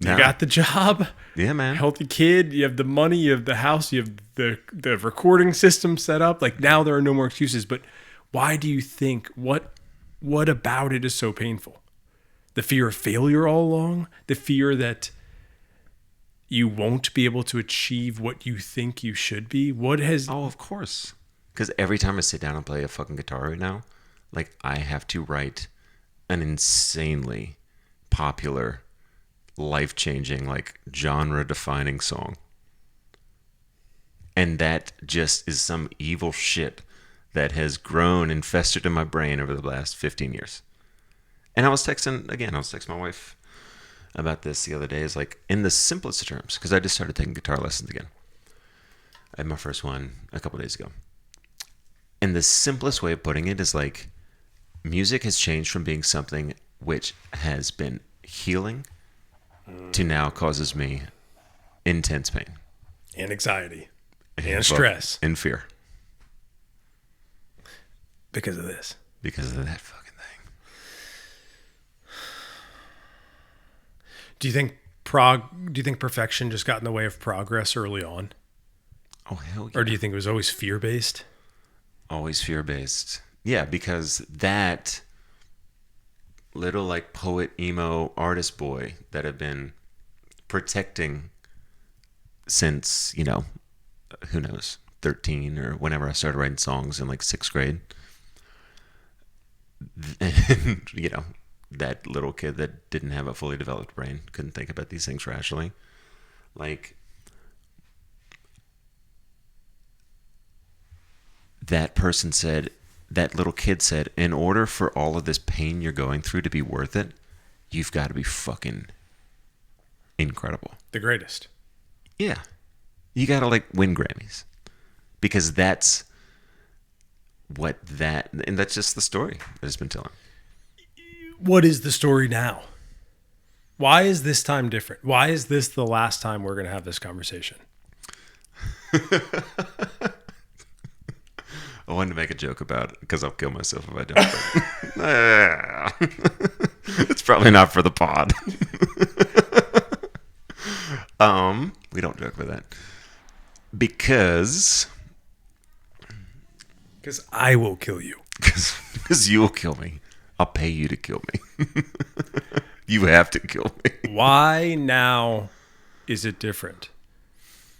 B: You got the job.
A: Yeah, man.
B: Healthy kid. You have the money. You have the house. You have the recording system set up. Like, now there are no more excuses. But why do you think, what about it is so painful? The fear of failure all along? The fear that you won't be able to achieve what you think you should be? What has...
A: Oh, of course. Because every time I sit down and play a fucking guitar right now, like, I have to write an insanely popular, life-changing, like, genre-defining song. And that just is some evil shit that has grown and festered in my brain over the last 15 years. And I was texting my wife about this the other day. Is like, in the simplest of terms, because I just started taking guitar lessons again. I had my first one a couple days ago. And the simplest way of putting it is like, music has changed from being something which has been healing to now causes me intense pain
B: And anxiety. And stress.
A: and fear
B: Because of this.
A: because of that fucking thing.
B: Do you think perfection just got in the way of progress early on?
A: Oh, hell yeah.
B: Or do you think it was always fear-based?
A: Always fear-based. Yeah, because that little like poet, emo, artist boy that I've been protecting since, who knows, 13 or whenever I started writing songs in like 6th grade. And, that little kid that didn't have a fully developed brain, couldn't think about these things rationally. Like, that little kid said, in order for all of this pain you're going through to be worth it, you've got to be fucking incredible.
B: The greatest.
A: Yeah. You got to like win Grammys. Because that's and that's just the story that it's been telling.
B: What is the story now? Why is this time different? Why is this the last time we're going to have this conversation?
A: I wanted to make a joke about it because I'll kill myself if I don't. It's probably not for the pod. We don't joke with that. Because
B: I will kill you.
A: Because you will kill me. I'll pay you to kill me. You have to kill me.
B: Why now is it different?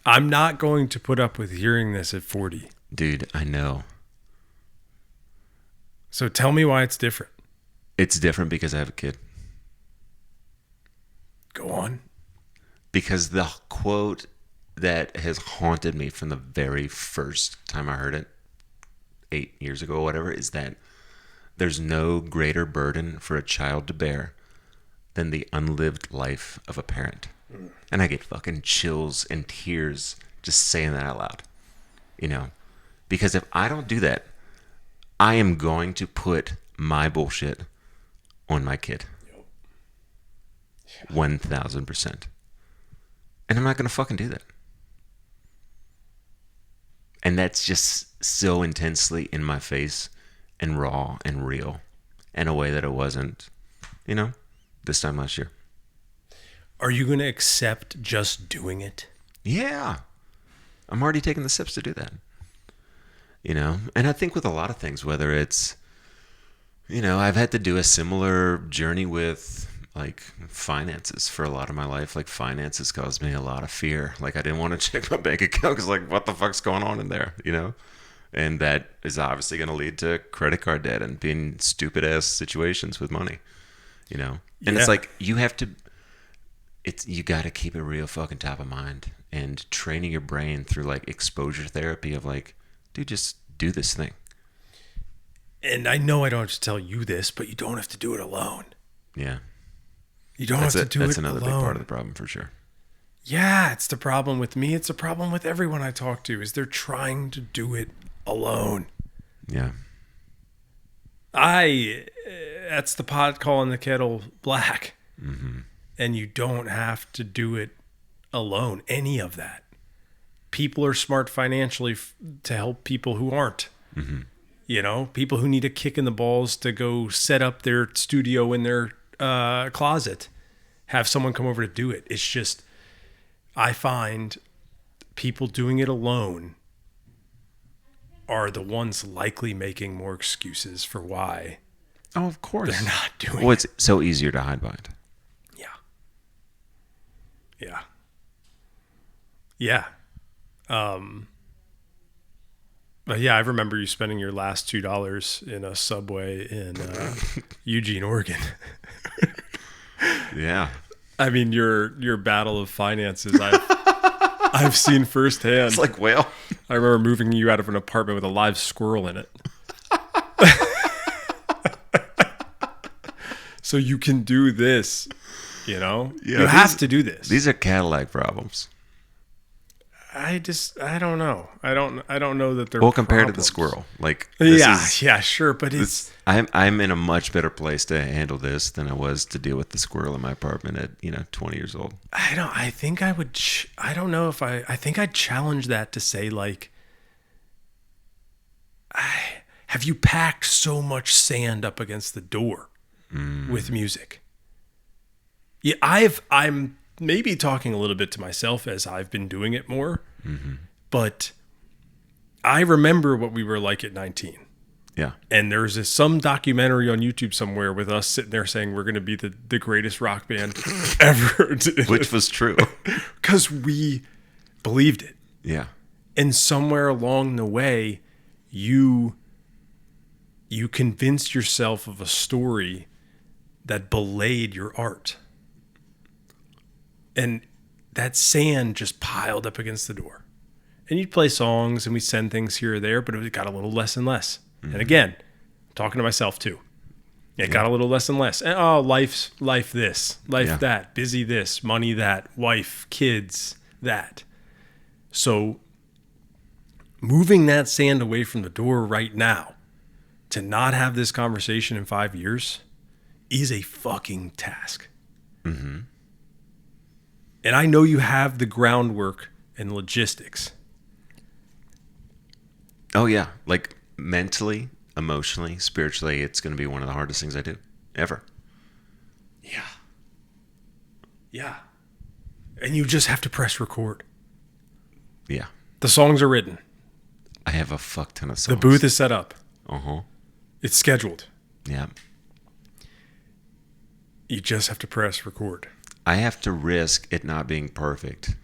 B: I'm not going to put up with hearing this at 40.
A: Dude, I know.
B: So tell me why it's different.
A: It's different because I have a kid.
B: Go on.
A: Because the quote that has haunted me from the very first time I heard it, 8 years ago or whatever, is that there's no greater burden for a child to bear than the unlived life of a parent. And I get fucking chills and tears just saying that out loud. Because if I don't do that, I am going to put my bullshit on my kid. 1,000%. And I'm not going to fucking do that. And that's just so intensely in my face and raw and real in a way that it wasn't, this time last year.
B: Are you going to accept just doing it?
A: Yeah. I'm already taking the steps to do that. And I think with a lot of things, whether it's, I've had to do a similar journey with like finances for a lot of my life. Like finances caused me a lot of fear. Like I didn't want to check my bank account because like, what the fuck's going on in there, And that is obviously going to lead to credit card debt and being stupid ass situations with money, And it's like, you got to keep it real fucking top of mind and training your brain through like exposure therapy of like, dude, just do this thing.
B: And I know I don't have to tell you this, but you don't have to do it alone.
A: Yeah.
B: You don't have to do it alone.
A: That's another big part of the problem for sure.
B: Yeah, it's the problem with me. It's the problem with everyone I talk to is they're trying to do it alone.
A: Yeah.
B: That's the pot calling the kettle black.
A: Mm-hmm.
B: And you don't have to do it alone. Any of that. People are smart financially to help people who aren't.
A: Mm-hmm.
B: People who need a kick in the balls to go set up their studio in their closet. Have someone come over to do it. It's just, I find people doing it alone are the ones likely making more excuses for why.
A: Oh, of course.
B: They're not doing
A: Well, it's so easier to hide behind.
B: Yeah. Yeah. Yeah. But yeah, I remember you spending your last $2 in a Subway in Eugene, Oregon.
A: Yeah.
B: I mean, your battle of finances, I've seen firsthand.
A: It's like, well,
B: I remember moving you out of an apartment with a live squirrel in it. So you can do this,
A: Yeah,
B: you have to do this.
A: These are Cadillac problems.
B: I don't know. I don't know that they're
A: Well, compared to the
B: problems.
A: squirrel, like this
B: Yeah,
A: is,
B: yeah, sure, but it's
A: I'm in a much better place to handle this than I was to deal with the squirrel in my apartment at 20 years old.
B: I think I would I don't know if I think I'd challenge that to say like have you packed so much sand up against the door with music? Yeah, I'm maybe talking a little bit to myself as I've been doing it more. But I remember what we were like at 19.
A: Yeah.
B: And there's some documentary on YouTube somewhere with us sitting there saying we're going to be the greatest rock band ever.
A: Which was true.
B: Because we believed it.
A: Yeah.
B: And somewhere along the way, you convinced yourself of a story that belayed your art. And that sand just piled up against the door. And you'd play songs and we'd send things here or there, but it got a little less and less. And again, I'm talking to myself too. It got a little less and less. And, life this, life that, busy this, money that, wife, kids, that. So moving that sand away from the door right now to not have this conversation in 5 years is a fucking task. And I know you have the groundwork and logistics.
A: Oh, yeah. Like mentally, emotionally, spiritually, it's going to be one of the hardest things I do ever.
B: Yeah. Yeah. And you just have to press record.
A: Yeah.
B: The songs are written.
A: I have a fuck ton of songs.
B: The booth is set up.
A: Uh-huh.
B: It's scheduled.
A: Yeah.
B: You just have to press record.
A: I have to risk it not being perfect.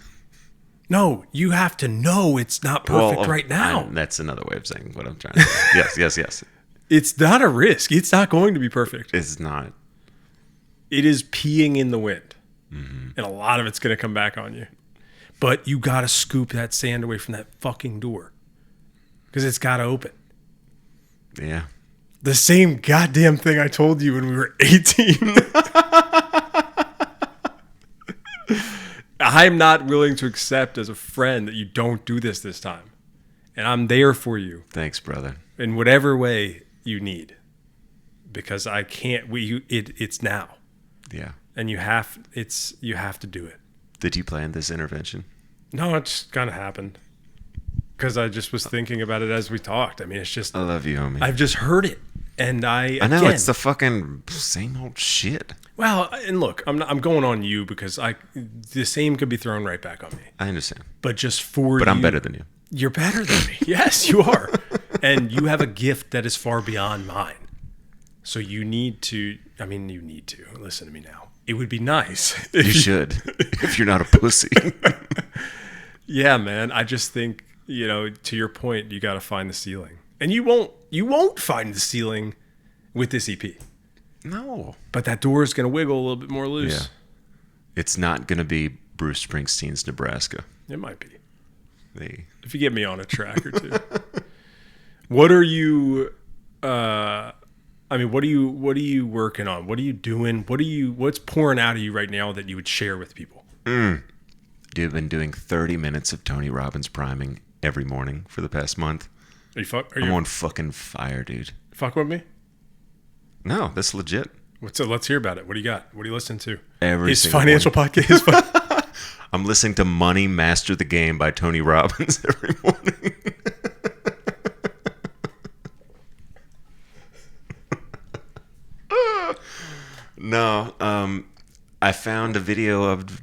B: No, you have to know it's not perfect right now.
A: That's another way of saying what I'm trying to say. Yes.
B: It's not a risk. It's not going to be perfect.
A: It's not.
B: It is peeing in the wind. And a lot of it's going to come back on you. But you got to scoop that sand away from that fucking door. Because it's got to open.
A: Yeah.
B: The same goddamn thing I told you when we were 18. I'm not willing to accept as a friend that you don't do this time. And I'm there for you.
A: Thanks, brother.
B: In whatever way you need. Because I can't, it's now.
A: Yeah.
B: And you have to do it.
A: Did you plan this intervention?
B: No, it just kind of happened. Because I just was thinking about it as we talked. I mean, it's just,
A: I love you, homie.
B: I've just heard it. And I
A: know,
B: again,
A: it's the fucking same old shit.
B: well, and look, I'm going on you because the same could be thrown right back on me.
A: I understand.
B: But just for
A: But
B: you,
A: I'm better than you.
B: You're better than me. Yes, you are. And you have a gift that is far beyond mine. So you need to listen to me now. It would be nice.
A: You should, if you're not a pussy.
B: Yeah, man. I just think, to your point, you got to find the ceiling. And you won't find the ceiling with this EP.
A: No.
B: But that door is going to wiggle a little bit more loose.
A: Yeah. It's not going to be Bruce Springsteen's Nebraska.
B: It might be.
A: They...
B: If you get me on a track or two. What are you what are you working on? What are you doing? What's pouring out of you right now that you would share with people?
A: Dude, I've been doing 30 minutes of Tony Robbins priming every morning for the past month. I'm on fucking fire, dude.
B: Fuck with me?
A: No, that's legit.
B: Let's hear about it. What do you got? What are you listening to?
A: His
B: financial podcast.
A: I'm listening to Money Master the Game by Tony Robbins every morning. No, I found a video of,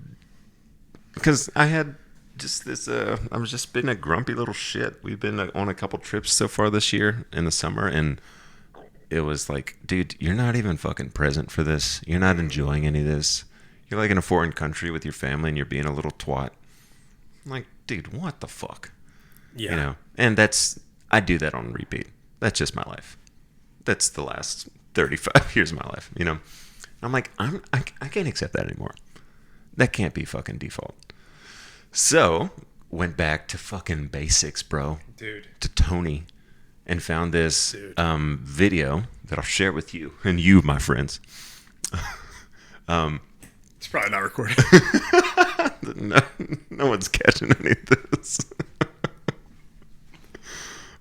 A: because I had just this, I've just been a grumpy little shit. We've been on a couple trips so far this year in the summer, and it was like, dude, you're not even fucking present for this. You're not enjoying any of this. You're like in a foreign country with your family and you're being a little twat. I'm like, dude, what the fuck?
B: Yeah.
A: And I do that on repeat. That's just my life. That's the last 35 years of my life, I'm like, I can't accept that anymore. That can't be fucking default. So, went back to fucking basics, bro.
B: Dude.
A: To Tony. And found this video that I'll share with you. And you, my friends.
B: It's probably not recording.
A: no, no one's catching any of this.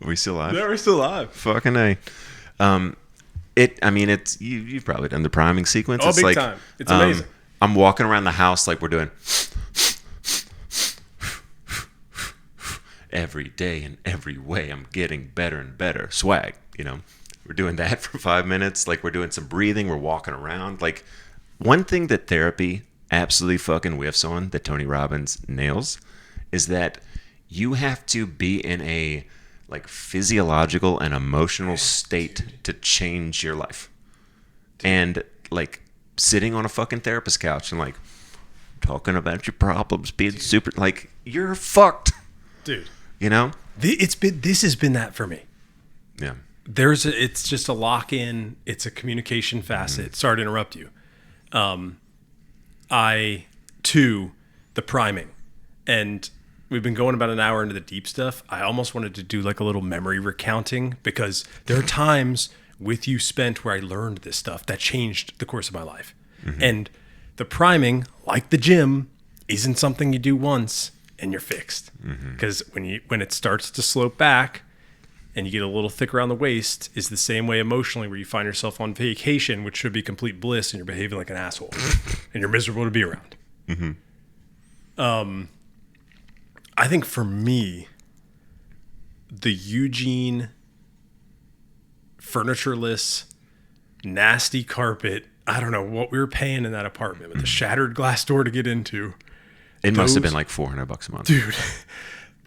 A: Are we still live?
B: Yeah, we're still live.
A: Fucking A. It's you've probably done the priming sequence.
B: Oh,
A: It's
B: big
A: like,
B: time. It's amazing.
A: I'm walking around the house like we're doing every day in every way. I'm getting better and better. Swag, We're doing that for 5 minutes. Like we're doing some breathing. We're walking around. Like one thing that therapy absolutely fucking whiffs on that Tony Robbins nails is that you have to be in a like physiological and emotional state to change your life. And like sitting on a fucking therapist couch and like talking about your problems, being super like you're fucked.
B: Dude.
A: This
B: has been that for me.
A: Yeah.
B: It's just a lock in. It's a communication facet. Mm-hmm. Sorry to interrupt you. The priming, and we've been going about an hour into the deep stuff. I almost wanted to do like a little memory recounting because there are times with you spent where I learned this stuff that changed the course of my life. Mm-hmm. And the priming, like the gym, isn't something you do once and you're fixed. Because when it starts to slope back and you get a little thicker around the waist, is the same way emotionally where you find yourself on vacation, which should be complete bliss, and you're behaving like an asshole and you're miserable to be around. Mm-hmm. I think for me, the Eugene furnitureless, nasty carpet, I don't know what we were paying in that apartment with the shattered glass door to get into.
A: It must have been like $400 a month.
B: Dude,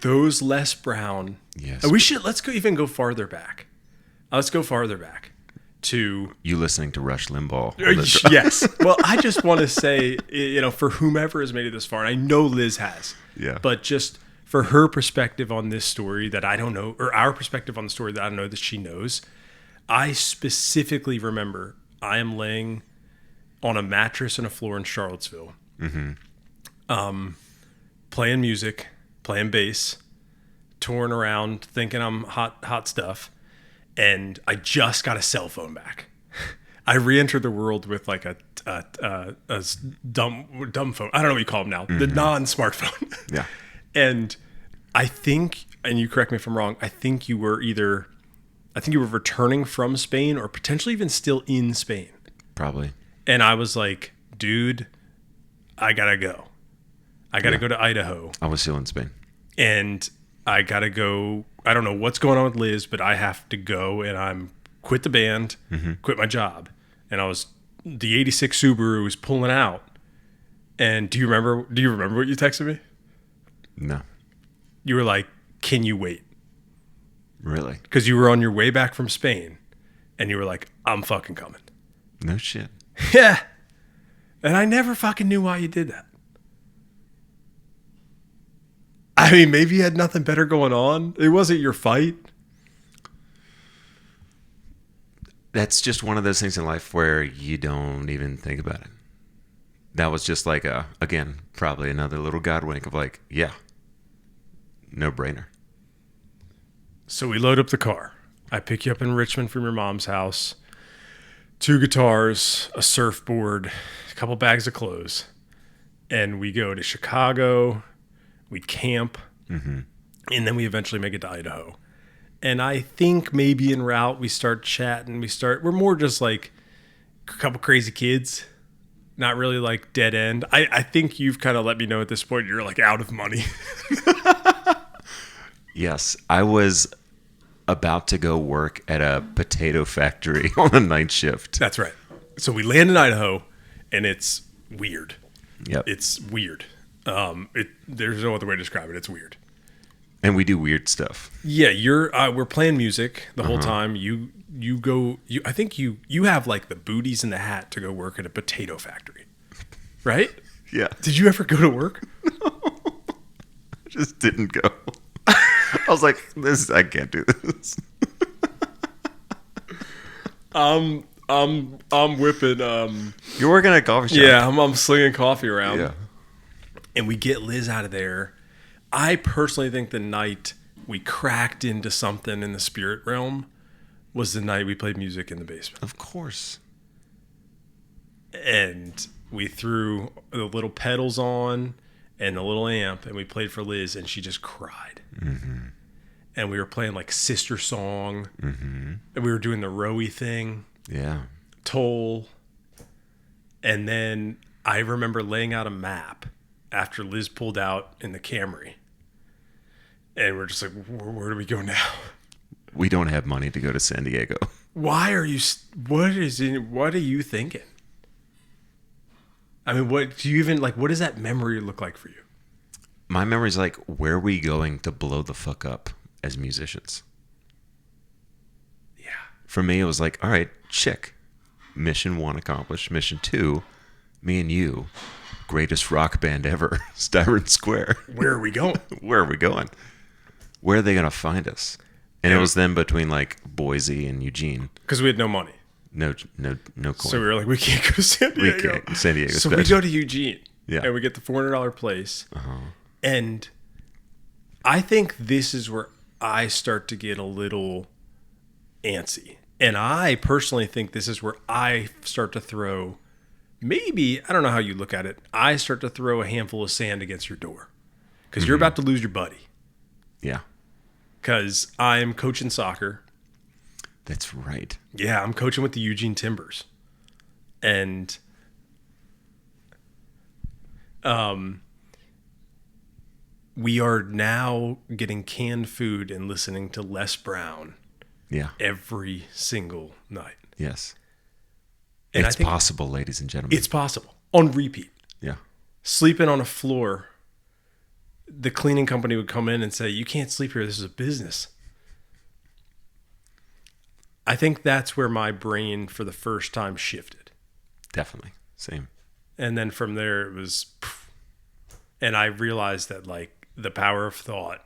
B: those Les Brown.
A: Yes.
B: Let's go farther back. Let's go farther back to
A: you listening to Rush Limbaugh.
B: Yes. Well, I just want to say, for whomever has made it this far, and I know Liz has.
A: Yeah.
B: But just for her perspective on this story that I don't know, or our perspective on the story that I don't know that she knows, I specifically remember I am laying on a mattress on a floor in Charlottesville, playing music, playing bass, touring around, thinking I'm hot stuff, and I just got a cell phone back. I re-entered the world with like a dumb phone. I don't know what you call them now. The non-smartphone.
A: Yeah.
B: And I think, and you correct me if I'm wrong, I think you were returning from Spain or potentially even still in Spain.
A: Probably.
B: And I was like, dude, I gotta go. I gotta go to Idaho.
A: I was still in Spain.
B: And I gotta go. I don't know what's going on with Liz, but I have to go and quit the band, quit my job. And the 86 Subaru was pulling out. And do you remember what you texted me?
A: No.
B: You were like, can you wait?
A: Really?
B: Because you were on your way back from Spain and you were like, I'm fucking coming.
A: No shit.
B: Yeah. And I never fucking knew why you did that. I mean, maybe you had nothing better going on. It wasn't your fight.
A: That's just one of those things in life where you don't even think about it. That was just like again, probably another little God wink of like, yeah, no brainer.
B: So we load up the car. I pick you up in Richmond from your mom's house. 2 guitars, a surfboard, a couple bags of clothes. And we go to Chicago. We camp. And then we eventually make it to Idaho. And I think maybe en route we start chatting. We're more just like a couple crazy kids. Not really like dead end. I think you've kind of let me know at this point you're like out of money.
A: Yes, I was about to go work at a potato factory on a night shift.
B: That's right. So we land in Idaho, and it's weird.
A: Yep.
B: It's weird. There's no other way to describe it. It's weird.
A: And we do weird stuff.
B: Yeah, we're playing music the whole time. I think you have like the booties in the hat to go work at a potato factory, right?
A: Yeah.
B: Did you ever go to work?
A: No, I just didn't go. I was like, I can't do this.
B: I'm whipping.
A: You're working at a coffee shop.
B: Yeah, I'm slinging coffee around.
A: Yeah.
B: And we get Liz out of there. I personally think the night we cracked into something in the spirit realm was the night we played music in the basement.
A: Of course.
B: And we threw the little pedals on, and the little amp, and we played for Liz, and she just cried. Mm-hmm. And we were playing like Sister Song, and we were doing the Rowie thing.
A: Yeah.
B: Toll. And then I remember laying out a map after Liz pulled out in the Camry. And we're just like, where do we go now?
A: We don't have money to go to San Diego.
B: Why are you, what are you thinking? I mean, what do you even, like, what does that memory look like for you?
A: My memory's like, where are we going to blow the fuck up as musicians?
B: Yeah.
A: For me, it was like, all right, check. Mission 1 accomplished. Mission 2, me and you, greatest rock band ever, Styron Square.
B: Where are we going?
A: Where are we going? Where are they going to find us? And it was then between like Boise and Eugene.
B: Because we had no money.
A: No coin.
B: So we were like, we can't go to San Diego.
A: We can't. San Diego's
B: so
A: bad.
B: we go to Eugene.
A: Yeah.
B: And we get the $400 place.
A: Uh-huh.
B: And I think this is where I start to get a little antsy. And I personally think this is where I start to throw, maybe, I don't know how you look at it, I start to throw a handful of sand against your door. Because you're about to lose your buddy.
A: Yeah.
B: Because I am coaching soccer.
A: That's right.
B: Yeah, I'm coaching with the Eugene Timbers. And we are now getting canned food and listening to Les Brown
A: Yeah.
B: every single night.
A: Yes.
B: And
A: It's possible, ladies and gentlemen.
B: It's possible. On repeat.
A: Yeah.
B: Sleeping on a floor, the cleaning company would come in and say, you can't sleep here. This is a business. I think that's where my brain for the first time shifted.
A: Definitely. Same.
B: And then from there it was, and I realized that like the power of thought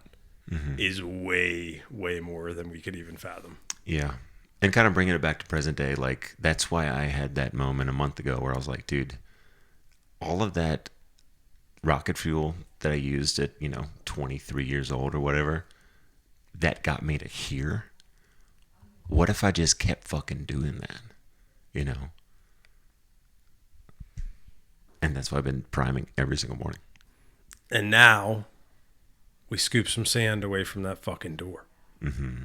B: is way, way more than we could even fathom.
A: Yeah. And kind of bringing it back to present day, like that's why I had that moment a month ago where I was like, dude, all of that rocket fuel that I used at, 23 years old or whatever, that got me to here. What if I just kept fucking doing that? And that's why I've been priming every single morning.
B: And now we scoop some sand away from that fucking door.
A: Mm-hmm.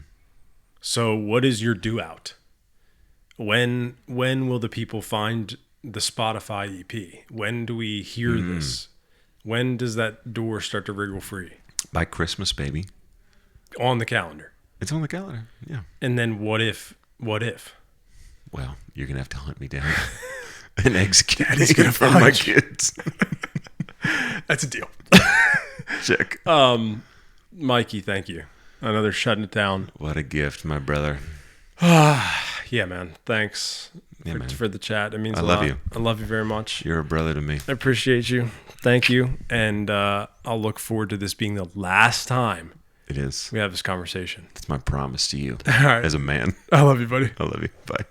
B: So what is your due out? When will the people find the Spotify EP? When do we hear this? When does that door start to wriggle free?
A: By Christmas, baby.
B: On the calendar.
A: It's on the calendar. Yeah.
B: And then what if?
A: Well, you're going to have to hunt me down and execute
B: Daddy's
A: me
B: gonna
A: from
B: find
A: my
B: you.
A: kids.
B: That's a deal.
A: Check.
B: Mikey, thank you. Another shutting it down.
A: What a gift, my brother.
B: Yeah, man. Thanks for the chat. It means a lot.
A: I love you.
B: I love you very much.
A: You're a brother to me.
B: I appreciate you. Thank you. And I'll look forward to this being the last time
A: It is.
B: we have this conversation.
A: It's my promise to you
B: All right.
A: as a man.
B: I love you, buddy.
A: I love you. Bye.